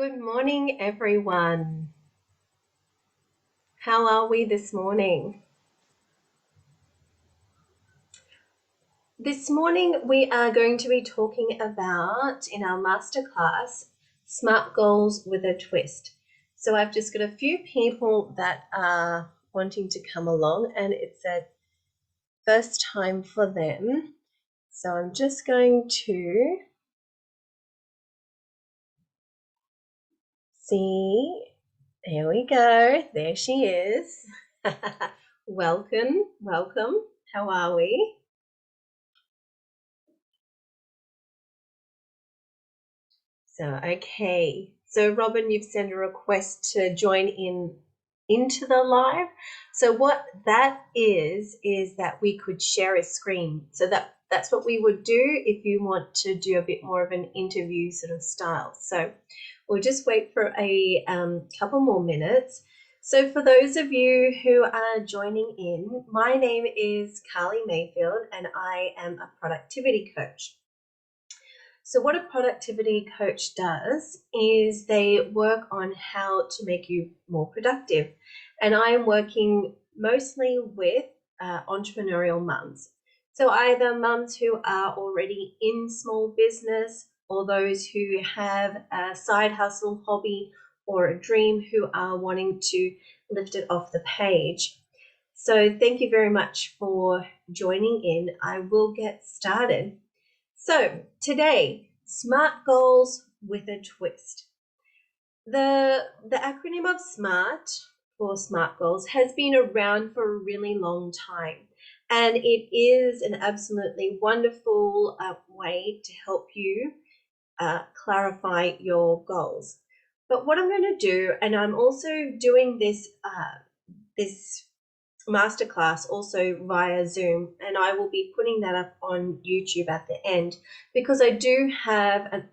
Good morning, everyone. How are we this morning? This morning, we are going to be talking about, in our masterclass, SMART goals with a twist. So I've just got a few people that are wanting to come along, and it's a first time for them. So I'm just going to see. There we go. There she is. Welcome. How are we? Okay. So Robin, you've sent a request to join into the live. So what that is that we could share a screen. So that's what we would do if you want to do a bit more of an interview sort of style. So we'll just wait for a couple more minutes. So for those of you who are joining in, my name is Carly Mayfield and I am a productivity coach. So what a productivity coach does is they work on how to make you more productive. And I am working mostly with entrepreneurial mums. So either mums who are already in small business or those who have a side hustle, hobby, or a dream who are wanting to lift it off the page. So thank you very much for joining in. I will get started. So today, SMART goals with a twist. The acronym of SMART for SMART goals has been around for a really long time, and it is an absolutely wonderful way to help you clarify your goals. But what I'm going to do, and I'm also doing this masterclass also via Zoom, and I will be putting that up on YouTube at the end because I do have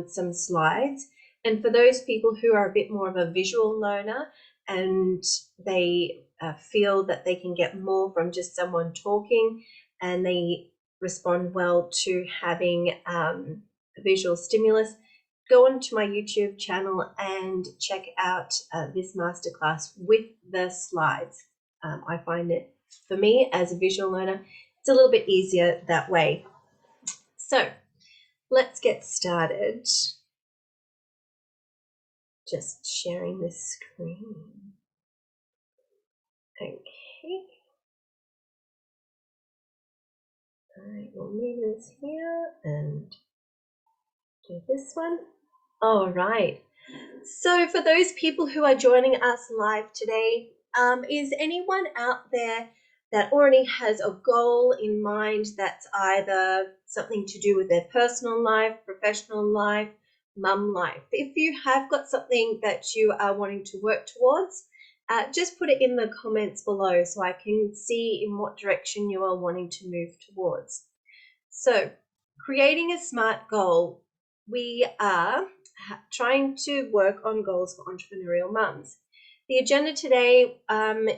some slides. And for those people who are a bit more of a visual learner and they feel that they can get more from just someone talking and they respond well to having a visual stimulus, go onto my YouTube channel and check out this masterclass with the slides. I find it, for me as a visual learner, it's a little bit easier that way. So let's get started. Just sharing this screen. Okay. All right, we'll move this here and do this one. All right. So for those people who are joining us live today, is anyone out there that already has a goal in mind that's either something to do with their personal life, professional life, mum life? If you have got something that you are wanting to work towards, just put it in the comments below so I can see in what direction you are wanting to move towards. So creating a SMART goal, we are trying to work on goals for entrepreneurial mums. The agenda today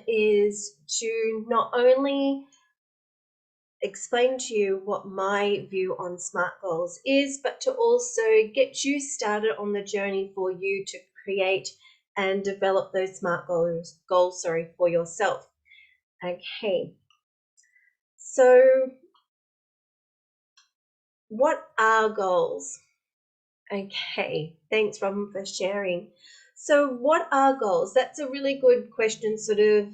is to not only explain to you what my view on SMART goals is, but to also get you started on the journey for you to create and develop those SMART goals for yourself. Okay, so what are goals? Okay, thanks, Robin, for sharing. So what are goals? That's a really good question, sort of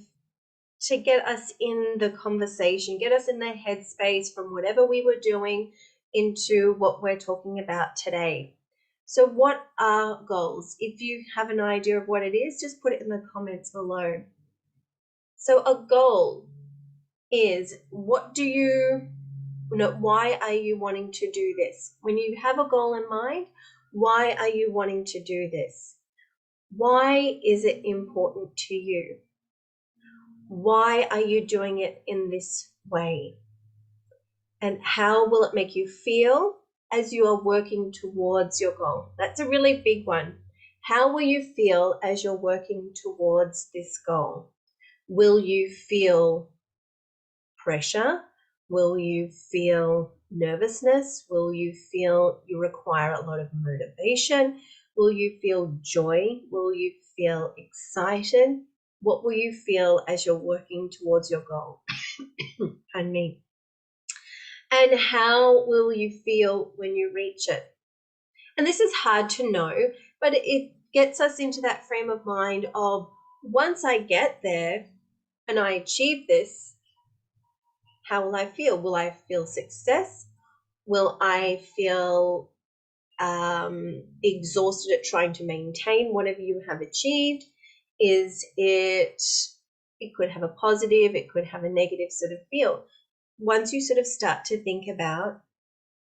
to get us in the conversation, get us in the headspace from whatever we were doing into what we're talking about today. So what are goals? If you have an idea of what it is, just put it in the comments below. So a goal is, why are you wanting to do this? When you have a goal in mind, why are you wanting to do this? Why is it important to you? Why are you doing it in this way? And how will it make you feel as you are working towards your goal? That's a really big one. How will you feel as you're working towards this goal? Will you feel pressure? Will you feel nervousness? Will you feel you require a lot of motivation? Will you feel joy? Will you feel excited? What will you feel as you're working towards your goal? Pardon me. And how will you feel when you reach it? And this is hard to know, but it gets us into that frame of mind of, once I get there and I achieve this, how will I feel? Will I feel success? Will I feel exhausted at trying to maintain whatever you have achieved? Is it could have a positive, it could have a negative sort of feel. Once you sort of start to think about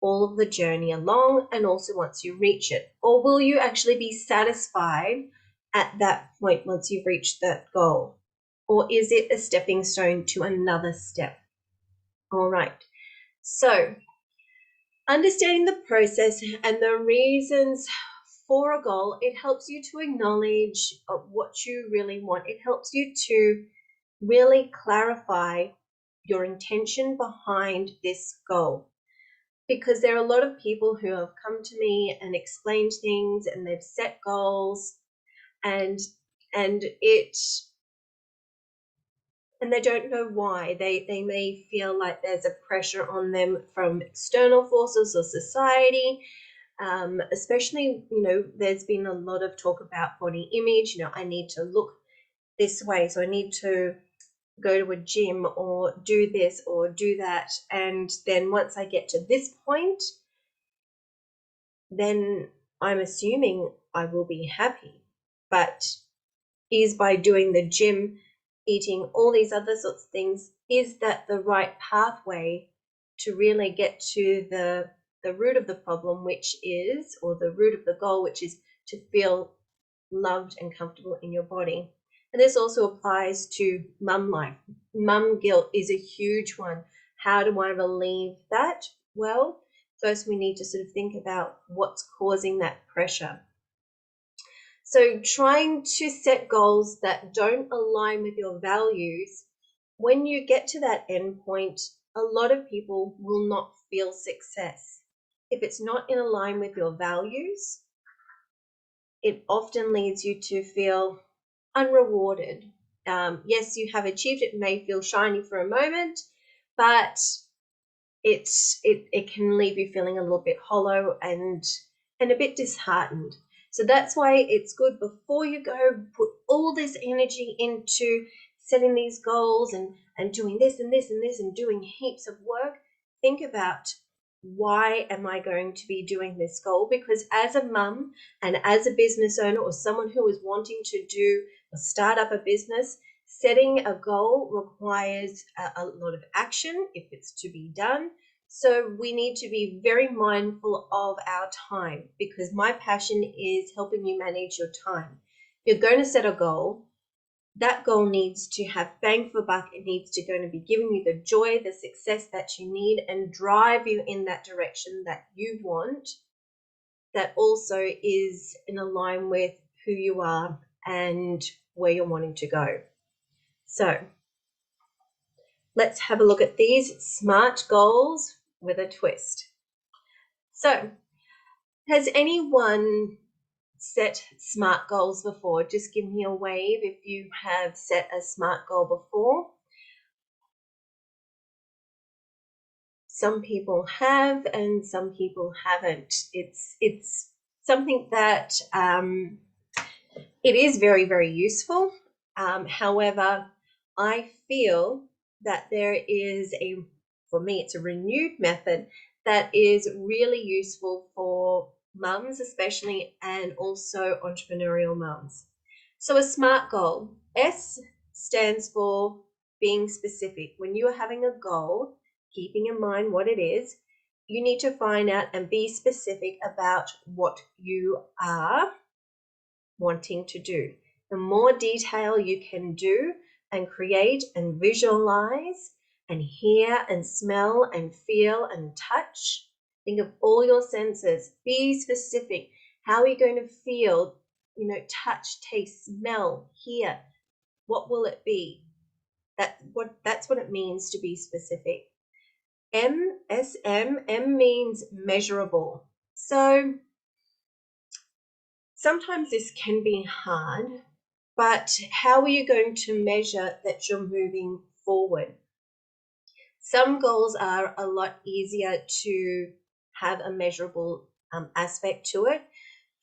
all of the journey along, and also once you reach it, or will you actually be satisfied at that point once you've reached that goal? Or is it a stepping stone to another step? All right. So understanding the process and the reasons for a goal, it helps you to acknowledge what you really want. It helps you to really clarify your intention behind this goal. Because there are a lot of people who have come to me and explained things, and they've set goals, and it and they don't know why. They may feel like there's a pressure on them from external forces or society. Especially, there's been a lot of talk about body image. I need to look this way, so I need to go to a gym or do this or do that. And then once I get to this point, then I'm assuming I will be happy. But is by doing the gym, eating all these other sorts of things, is that the right pathway to really get to the root of the problem, which is, or the root of the goal, which is to feel loved and comfortable in your body? And this also applies to mum life. Mum guilt is a huge one. How do I relieve that? Well, first we need to sort of think about what's causing that pressure. So trying to set goals that don't align with your values, when you get to that end point, a lot of people will not feel success. If it's not in line with your values, it often leads you to feel unrewarded. Yes, you have achieved it, may feel shiny for a moment, but it can leave you feeling a little bit hollow and a bit disheartened. So that's why it's good, before you go put all this energy into setting these goals and doing this and this and this and doing heaps of work, think about, why am I going to be doing this goal? Because as a mum and as a business owner, or someone who is wanting to do or start up a business, setting a goal requires a lot of action if it's to be done. So we need to be very mindful of our time, because my passion is helping you manage your time. You're going to set a goal. That goal needs to have bang for buck. It needs to going to be giving you the joy, the success that you need, and drive you in that direction that you want. That also is in line with who you are and where you're wanting to go. So let's have a look at these SMART goals with a twist. So, has anyone set SMART goals before? Just give me a wave if you have set a SMART goal before. Some people have and some people haven't. It's something that it is very, very useful. However, I feel that there is for me, it's a renewed method that is really useful for mums especially, and also entrepreneurial mums. So a SMART goal, S stands for being specific. When you are having a goal, keeping in mind what it is, you need to find out and be specific about what you are wanting to do. The more detail you can do and create and visualize and hear and smell and feel and touch, think of all your senses, be specific. How are you going to feel, touch, taste, smell, hear? What will it be? That's what it means to be specific. M means measurable. So Sometimes this can be hard, but how are you going to measure that you're moving forward? Some goals are a lot easier to have a measurable aspect to it.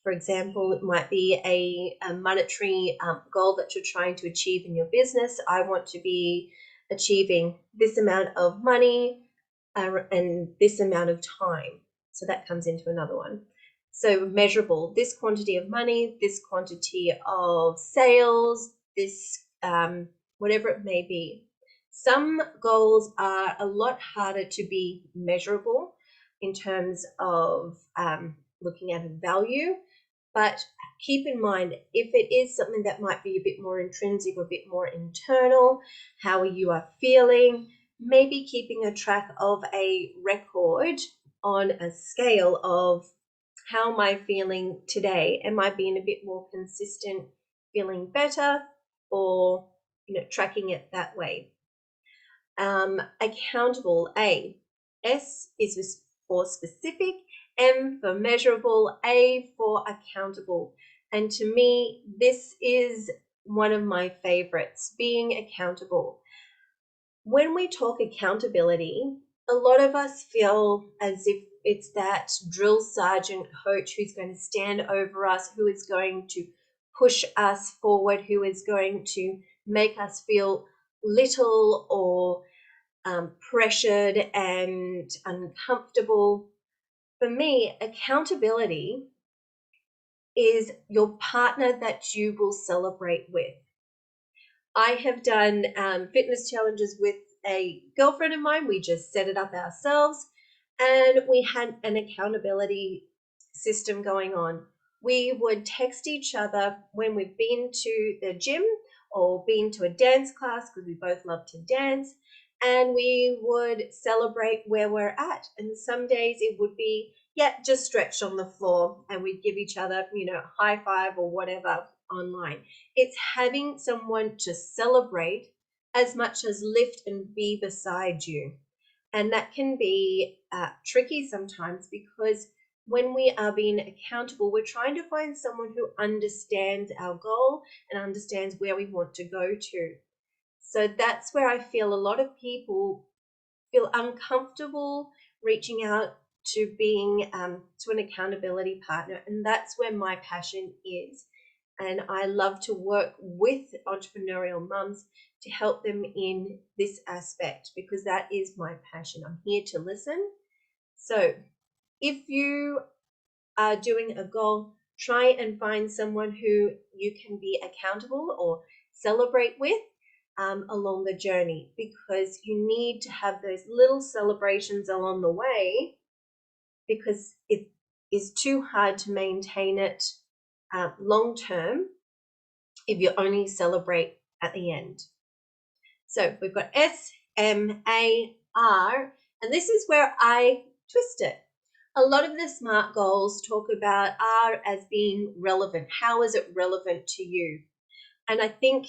For example, it might be a monetary goal that you're trying to achieve in your business. I want to be achieving this amount of money and this amount of time. So that comes into another one. So measurable, this quantity of money, this quantity of sales, this whatever it may be. Some goals are a lot harder to be measurable in terms of looking at a value, but keep in mind, if it is something that might be a bit more intrinsic or a bit more internal, how you are feeling, maybe keeping a track of a record on a scale of how am I feeling today? Am I being a bit more consistent, feeling better, or tracking it that way? Accountable, A. S is for specific, M for measurable, A for accountable. And to me, this is one of my favorites, being accountable. When we talk accountability, a lot of us feel as if it's that drill sergeant coach who's going to stand over us, who is going to push us forward, who is going to make us feel little or pressured and uncomfortable. For me, accountability is your partner that you will celebrate with. I have done fitness challenges with a girlfriend of mine. We just set it up ourselves, and we had an accountability system going on. We would text each other when we've been to the gym or been to a dance class, because we both love to dance, and we would celebrate where we're at. And some days it would be, yeah, just stretch on the floor, and we'd give each other, high five or whatever online. It's having someone to celebrate as much as lift and be beside you. And that can be tricky sometimes, because when we are being accountable, we're trying to find someone who understands our goal and understands where we want to go to. So that's where I feel a lot of people feel uncomfortable reaching out to being to an accountability partner. And that's where my passion is. And I love to work with entrepreneurial mums to help them in this aspect, because that is my passion. I'm here to listen. So if you are doing a goal, try and find someone who you can be accountable or celebrate with along the journey, because you need to have those little celebrations along the way, because it is too hard to maintain it long term if you only celebrate at the end. So we've got S, M, A, R, and this is where I twist it. A lot of the SMART goals talk about R as being relevant. How is it relevant to you? And I think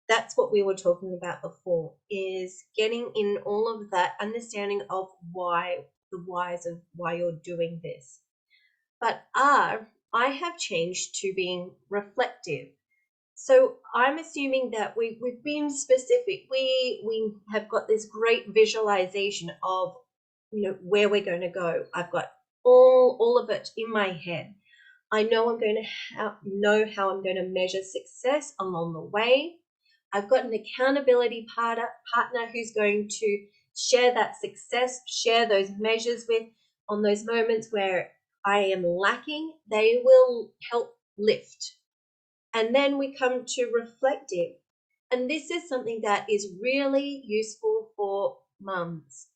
that's what we were talking about before, is getting in all of that understanding of why, the whys of why you're doing this. But R, I have changed to being reflective. So I'm assuming that we've been specific. We have got this great visualization of where we're going to go. I've got all of it in my head. I know I'm going to know how I'm going to measure success along the way. I've got an accountability partner who's going to share that success, share those measures with. On those moments where I am lacking, they will help lift. And then we come to reflective. And this is something that is really useful for mums.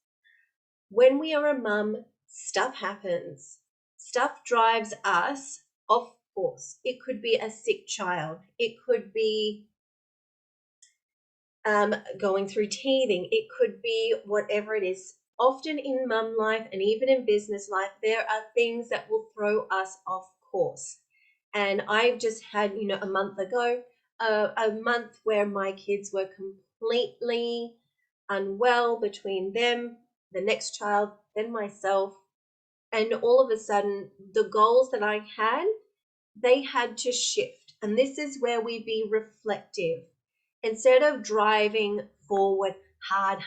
When we are a mum, stuff happens. Stuff drives us off course. It could be a sick child. It could be going through teething. It could be whatever it is. Often in mum life and even in business life, there are things that will throw us off course. And I've just had, a month ago, a month where my kids were completely unwell, between them, the next child, then myself. And all of a sudden, the goals that I had they had to shift. And this is where we be reflective. Instead of driving forward hard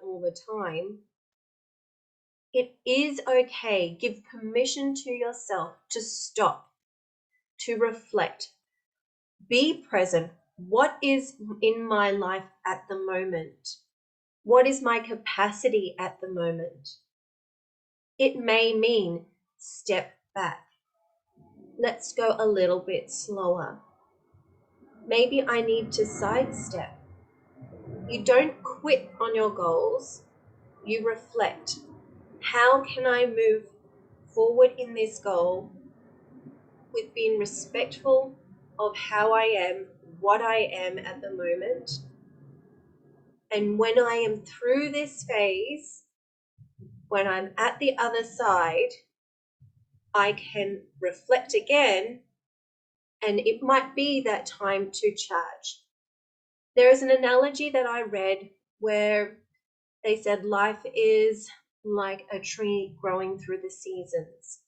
all the time, it is okay. Give permission to yourself to stop, to reflect, be present. What is in my life at the moment? What is my capacity at the moment? It may mean step back. Let's go a little bit slower. Maybe I need to sidestep. You don't quit on your goals. You reflect. How can I move forward in this goal with being respectful of how I am, what I am at the moment? And when I am through this phase, when I'm at the other side, I can reflect again, and it might be that time to charge. There is an analogy that I read where they said life is like a tree growing through the seasons.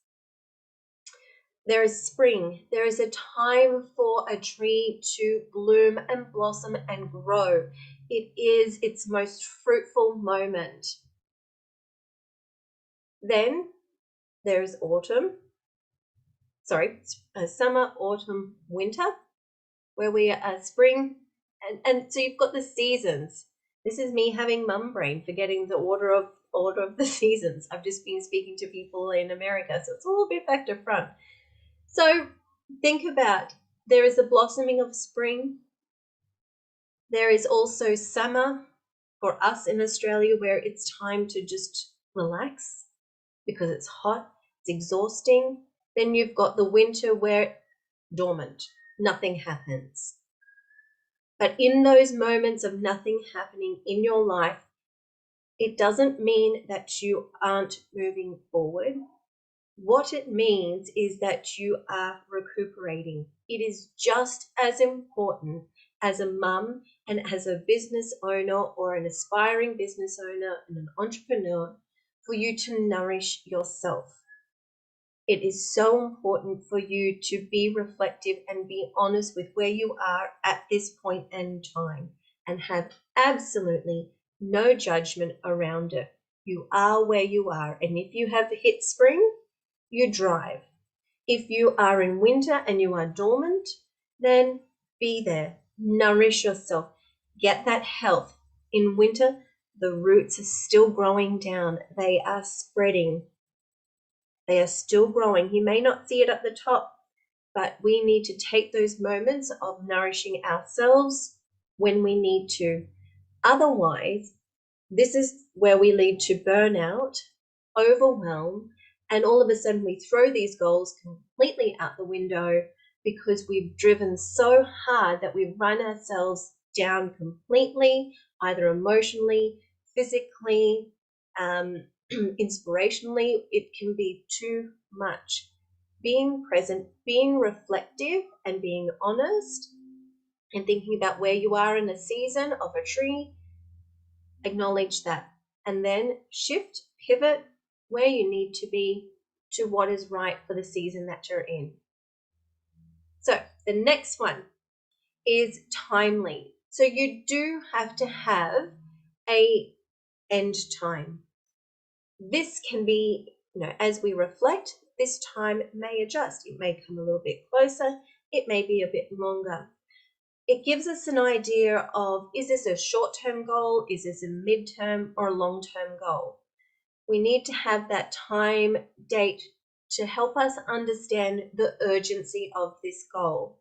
There is spring. There is a time for a tree to bloom and blossom and grow. It is its most fruitful moment. Then there's summer, autumn, winter, where we are spring. And so you've got the seasons. This is me having mum brain, forgetting the order of the seasons. I've just been speaking to people in America, so it's all a bit back to front. So think about, there is the blossoming of spring. There is also summer for us in Australia, where it's time to just relax because it's hot, it's exhausting. Then you've got the winter where dormant, nothing happens. But in those moments of nothing happening in your life, it doesn't mean that you aren't moving forward. What it means is that you are recuperating. It is just as important as a mum and as a business owner or an aspiring business owner and an entrepreneur for you to nourish yourself. It is so important for you to be reflective and be honest with where you are at this point in time and have absolutely no judgment around it. You are where you are, and if you have hit spring, you drive. If you are in winter and you are dormant, then be there. Nourish yourself. Get that health. In winter, the roots are still growing down. They are spreading. They are still growing. You may not see it at the top, but we need to take those moments of nourishing ourselves when we need to. Otherwise, this is where we lead to burnout, overwhelm, and all of a sudden we throw these goals completely out the window because we've driven so hard that we've run ourselves down completely, either emotionally, physically, inspirationally. It can be too much. Being present, being reflective, and being honest, and thinking about where you are in the season of a tree, acknowledge that, and then shift, pivot where you need to be to what is right for the season that you're in. So the next one is timely. So you do have to have a end time. This can be, as we reflect, this time may adjust. It may come a little bit closer. It may be a bit longer. It gives us an idea of, is this a short-term goal? Is this a mid-term or a long-term goal? We need to have that time date to help us understand the urgency of this goal.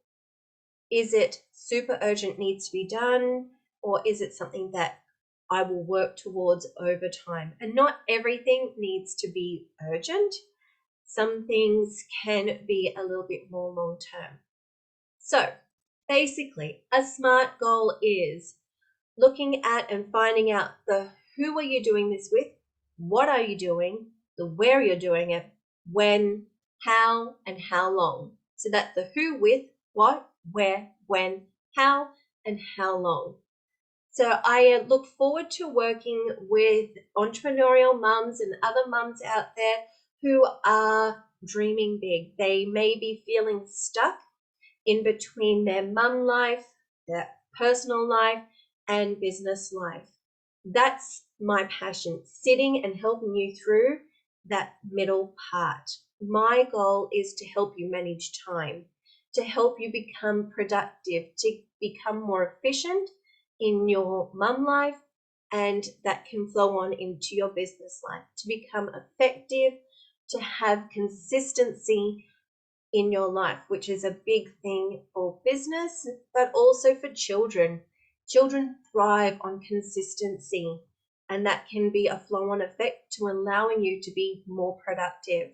Is it super urgent, needs to be done, or is it something that I will work towards over time? And not everything needs to be urgent. Some things can be a little bit more long-term. So basically, a SMART goal is looking at and finding out the who are you doing this with, what are you doing, the where you're doing it, when, how, and how long. So that's the who with, what, where, when, how, and how long. So I look forward to working with entrepreneurial mums and other mums out there who are dreaming big. They may be feeling stuck in between their mum life, their personal life, and business life. That's my passion, sitting and helping you through that middle part. My goal is to help you manage time, to help you become productive, to become more efficient in your mum life, and that can flow on into your business life, to become effective, to have consistency in your life, which is a big thing for business, but also for children. Children thrive on consistency, and that can be a flow on effect to allowing you to be more productive.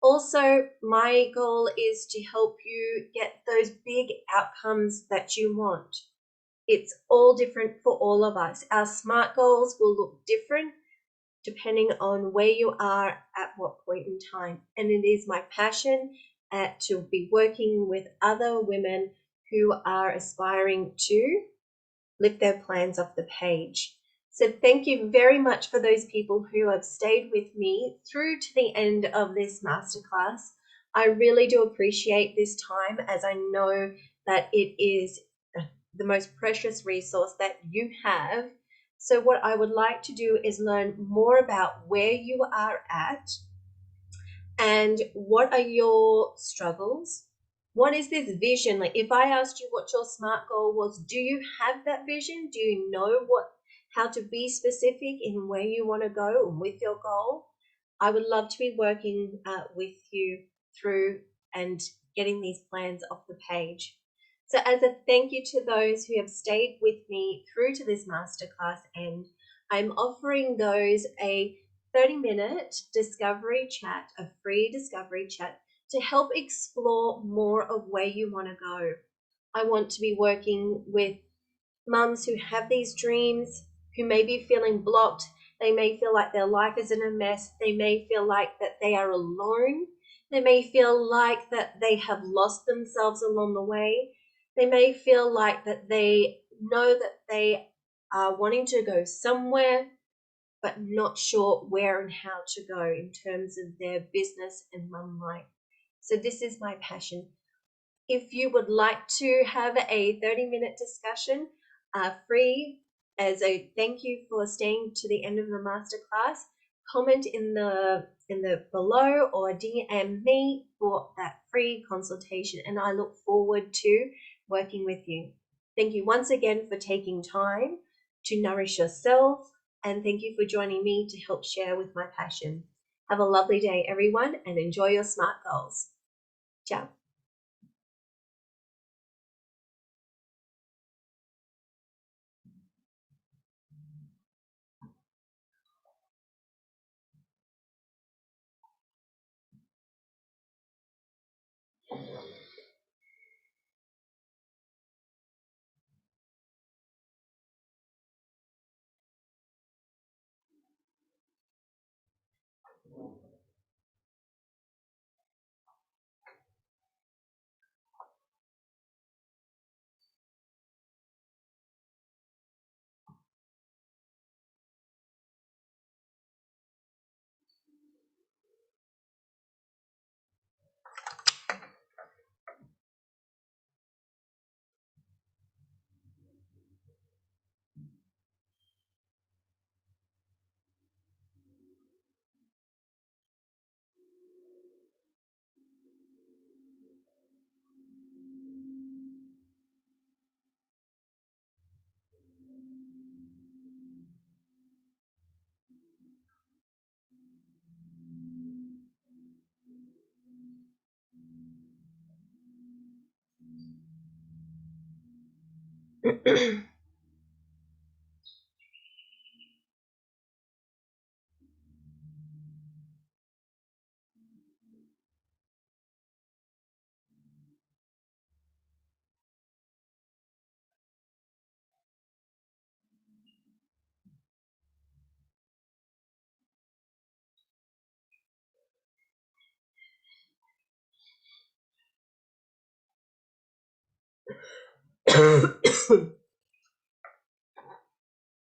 Also, my goal is to help you get those big outcomes that you want. It's all different for all of us. Our SMART goals will look different depending on where you are at what point in time. And it is my passion to be working with other women who are aspiring to lift their plans off the page. So thank you very much for those people who have stayed with me through to the end of this masterclass. I really do appreciate this time, as I know that it is the most precious resource that you have. So what I would like to do is learn more about where you are at and what are your struggles. What is this vision? Like, if I asked you what your SMART goal was, do you have that vision? Do you know how to be specific in where you want to go and with your goal? I would love to be working with you through and getting these plans off the page. So as a thank you to those who have stayed with me through to this masterclass end, I'm offering those a 30-minute discovery chat, a free discovery chat, to help explore more of where you want to go. I want to be working with mums who have these dreams, who may be feeling blocked. They may feel like their life is in a mess. They may feel like that they are alone. They may feel like that they have lost themselves along the way. They may feel like that they know that they are wanting to go somewhere, but not sure where and how to go in terms of their business and mum life. So this is my passion. If you would like to have a 30-minute discussion free as a thank you for staying to the end of the masterclass, comment in the below or DM me for that free consultation, and I look forward to working with you. Thank you once again for taking time to nourish yourself, and thank you for joining me to help share with my passion. Have a lovely day, everyone, and enjoy your SMART goals. Ciao.